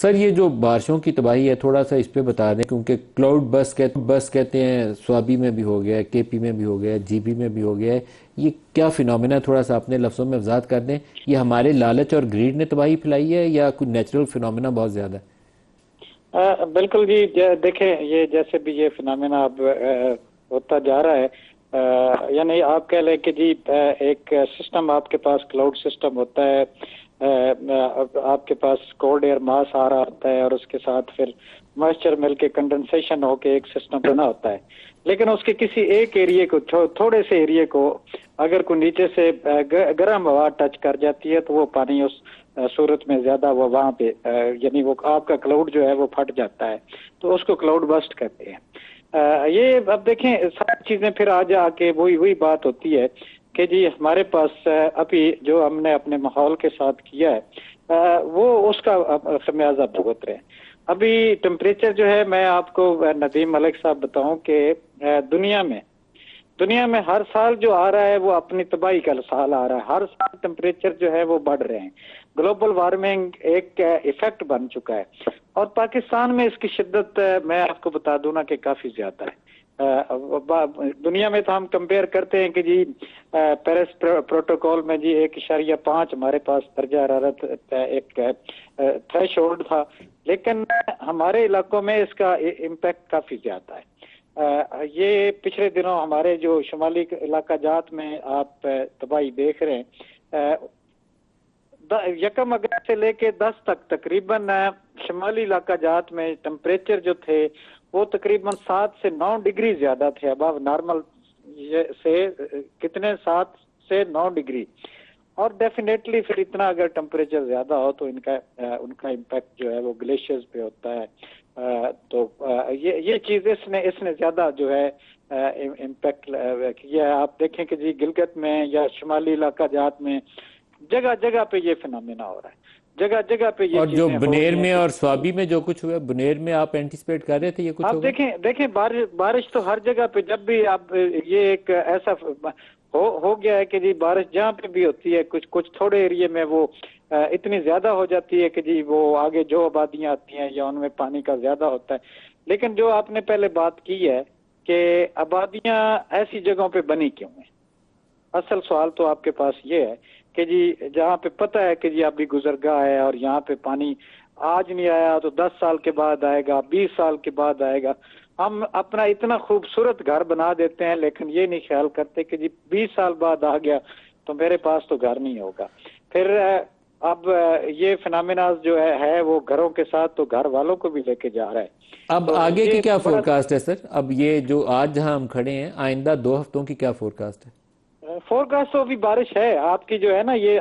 Sir ये जो बारिशों की तबाही है थोड़ा सा इस पे बता दें, क्योंकि क्लाउड बस कहते हैं, स्वाबी में भी हो गया है, केपी में भी हो गया है, जीबी में भी हो गया है। ये क्या फिनोमेना है, थोड़ा सा अपने लफ्जों में वजाहत कर दें। ये हमारे लालच और ग्रीड ने तबाही फैलाई है या कोई नेचुरल फिनोमेना बहुत ज्यादा है? बिल्कुल जी। देखें, ये जैसे भी ये फिनोमेना अब होता जा रहा है, यानी आप कह लें कि जी एक सिस्टम आपके पास क्लाउड सिस्टम होता है। आपके पास कोल्ड एयर मास आ रहा होता है और उसके साथ फिर मॉइस्चर मिलके कंडेंसेशन होके एक सिस्टम बना होता है। लेकिन उसके किसी एक एरिया को, थोड़े से एरिया को अगर कोई नीचे से गर्म हवा टच कर जाती है तो वो पानी उस सूरत में ज्यादा वो वहां पे यानी वो आपका क्लाउड जो है वो फट जाता है, तो उसको क्लाउड बस्ट कहते हैं। ये अब देखें, सारी चीजें फिर आज आके वही वही बात होती है कि जी हमारे पास अभी जो हमने अपने माहौल के साथ किया है वो उसका खमियाजा भुगत रहे हैं। अभी टेम्परेचर जो है, मैं आपको नदीम मलिक साहब बताऊं कि दुनिया में हर साल जो आ रहा है वो अपनी तबाही का साल आ रहा है। हर साल टेम्परेचर जो है वो बढ़ रहे हैं। ग्लोबल वार्मिंग एक इफेक्ट बन चुका है और पाकिस्तान में इसकी शिद्दत मैं आपको बता दूं ना कि काफी ज्यादा है। दुनिया में तो हम कंपेयर करते हैं कि जी पेरिस प्रोटोकॉल में जी 1.5 हमारे पास दर्जा हरारत एक थ्रेश होल्ड था, लेकिन हमारे इलाकों में इसका इम्पैक्ट काफी ज्यादा है। ये पिछले दिनों हमारे जो शुमाली इलाका जात में आप तबाही देख रहे हैं, 1 अगस्त से लेके 10 तक तकरीबन शुमाली इलाका जात में टेम्परेचर जो थे वो तकरीबन 7 से 9 डिग्री ज्यादा थे अबव नॉर्मल से। कितने? 7 से 9 डिग्री। और डेफिनेटली फिर इतना अगर टेम्परेचर ज्यादा हो तो उनका इम्पैक्ट जो है वो ग्लेशियर्स पे होता है। ये चीज इसने ज्यादा जो है इम्पैक्ट किया है। आप देखें कि जी गिलगित में या शुमाली इलाका जात में जगह जगह पे ये फिनोमेना हो रहा है, जगह जगह पे ये और जो चीजें हो बुनेर रही हैं में कि और स्वाबी में जो कुछ हुआ, बुनेर में आप एंटिसिपेट कर रहे थे ये कुछ आप होगा? देखें बारिश तो हर जगह पे, जब भी आप ये एक ऐसा हो गया है कि जी बारिश जहाँ पे भी होती है कुछ कुछ थोड़े एरिया में वो इतनी ज्यादा हो जाती है कि जी वो आगे जो आबादियां आती हैं या उनमें पानी का ज्यादा होता है। लेकिन जो आपने पहले बात की है कि आबादियां ऐसी जगहों पे बनी क्यों है, असल सवाल तो आपके पास ये है कि जी जहाँ पे पता है कि जी अभी गुजरगाह है और यहाँ पे पानी आज नहीं आया तो 10 साल के बाद आएगा, 20 साल के बाद आएगा। हम अपना इतना खूबसूरत घर बना देते हैं लेकिन ये नहीं ख्याल करते कि जी 20 साल बाद आ गया तो मेरे पास तो घर नहीं होगा। फिर अब ये फिनोमेना जो है वो घरों के साथ तो घर वालों को भी लेके जा रहा है। अब तो आगे की ये क्या बड़ा फोरकास्ट है सर? अब ये जो आज जहां हम खड़े हैं, आइंदा 2 हफ्तों की क्या फोरकास्ट है? फोरकास्ट तो अभी बारिश है आपकी जो है ना, ये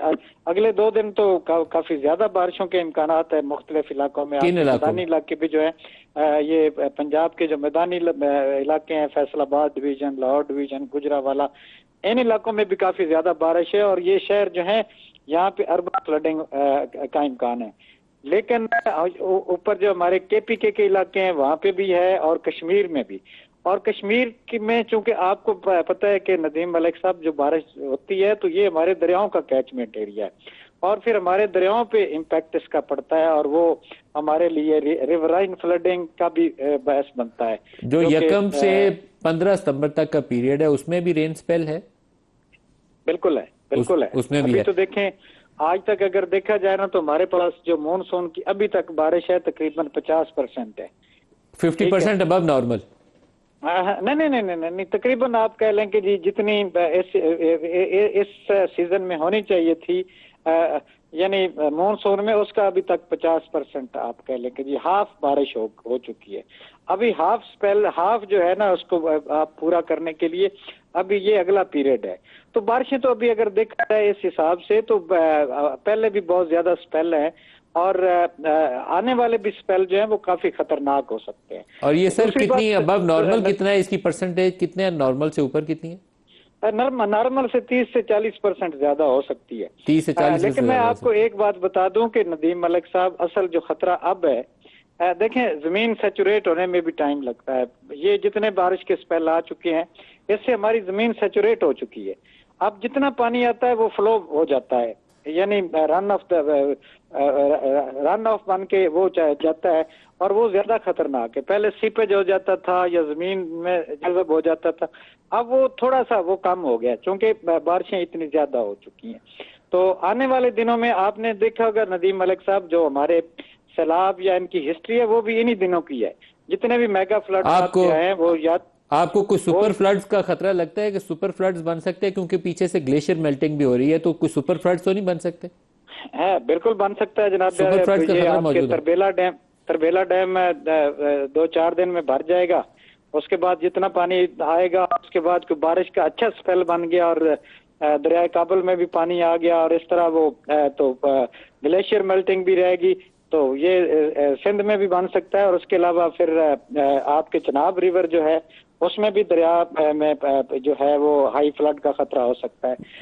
अगले 2 दिन तो काफी ज्यादा बारिशों के इम्कानात है मुख्तलिफ इलाकों में। किन आपके इलाकों मैदानी में? इलाके भी जो है ये पंजाब के जो मैदानी इलाके हैं, फैसलाबाद डिवीजन, लाहौर डिवीजन, गुजरावाला, इन इलाकों में भी काफी ज्यादा बारिश है और ये शहर जो है यहाँ पे अर्बन फ्लडिंग का इम्कान है। लेकिन ऊपर जो हमारे केपीके के इलाके हैं वहां पे भी है और कश्मीर में भी। और कश्मीर की में चूंकि आपको पता है कि नदीम मलिक साहब जो बारिश होती है तो ये हमारे दरियाओं का कैचमेंट एरिया है और फिर हमारे दरियाओं पे इम्पैक्ट इसका पड़ता है और वो हमारे लिए रिवराइन फ्लडिंग का भी बहस बनता है जो जो कि यकम से 15 सितंबर तक का पीरियड है उसमें भी रेन स्पेल है? बिल्कुल है, बिल्कुल है। उसमें भी अभी है? तो देखें, आज तक अगर देखा जाए ना तो हमारे पास जो मानसून की अभी तक बारिश है तकरीबन 50% है। फिफ्टी ठीक है। Percent above normal? नहीं नहीं नहीं नहीं नहीं नहीं, तकरीबन आप कह लें कि जी जितनी इस सीजन में होनी चाहिए थी यानी मानसून में, उसका अभी तक 50% आप कह लें कि जी हाफ बारिश हो चुकी है। अभी हाफ स्पेल, हाफ जो है ना उसको आप पूरा करने के लिए अभी ये अगला पीरियड है। तो बारिशें तो अभी अगर देखा जाए इस हिसाब से तो पहले भी बहुत ज्यादा स्पेल है और आने वाले भी स्पेल जो है वो काफी खतरनाक हो सकते हैं। और ये सर दूसरी कितनी बात, अबव नॉर्मल कितना है, इसकी परसेंटेज कितने है, नॉर्मल से ऊपर कितनी है? नॉर्मल से 30 से 40% ज्यादा हो सकती है। 30 से 40% लेकिन मैं ज्यादा हो आपको सकती एक बात बता दूं कि नदीम मलिक साहब, असल जो खतरा अब है, देखें जमीन सेचुरेट होने में भी टाइम लगता है। ये जितने बारिश के स्पेल आ चुके हैं इससे हमारी जमीन सेचुरेट हो चुकी है। अब जितना पानी आता है वो फ्लो हो जाता है यानी रन ऑफ बन के वो जाता है, और वो ज्यादा खतरनाक है। पहले सीपेज हो जाता था या जमीन में जज़ब हो जाता था, अब वो थोड़ा सा वो कम हो गया क्योंकि बारिशें इतनी ज्यादा हो चुकी हैं। तो आने वाले दिनों में आपने देखा होगा नदीम मलिक साहब, जो हमारे सैलाब या इनकी हिस्ट्री है वो भी इन्हीं दिनों की है। जितने भी मेगा फ्लड आपको आए हैं वो याद आपको कुछ वो सुपर फ्लड्स का खतरा लगता है कि सुपर फ्लड्स बन सकते हैं, क्योंकि पीछे से ग्लेशियर मेल्टिंग भी हो रही है, तो कुछ सुपर फ्लड्स तो नहीं बन सकते? है, बिल्कुल बन सकता है जनाब। सुपर फ्लड्स का ये खतरा आपके मौजूद है? तरबेला डैम 2-4 दिन में भर जाएगा। उसके बाद जितना पानी आएगा, उसके बाद कोई बारिश का अच्छा स्पेल बन गया और दरियाए काबुल में भी पानी आ गया, और इस तरह वो तो ग्लेशियर मेल्टिंग भी रहेगी। तो ये सिंध में भी बन सकता है, और उसके अलावा फिर आपके चनाब रिवर जो है उसमें भी दरिया में जो है वो हाई फ्लड का खतरा हो सकता है।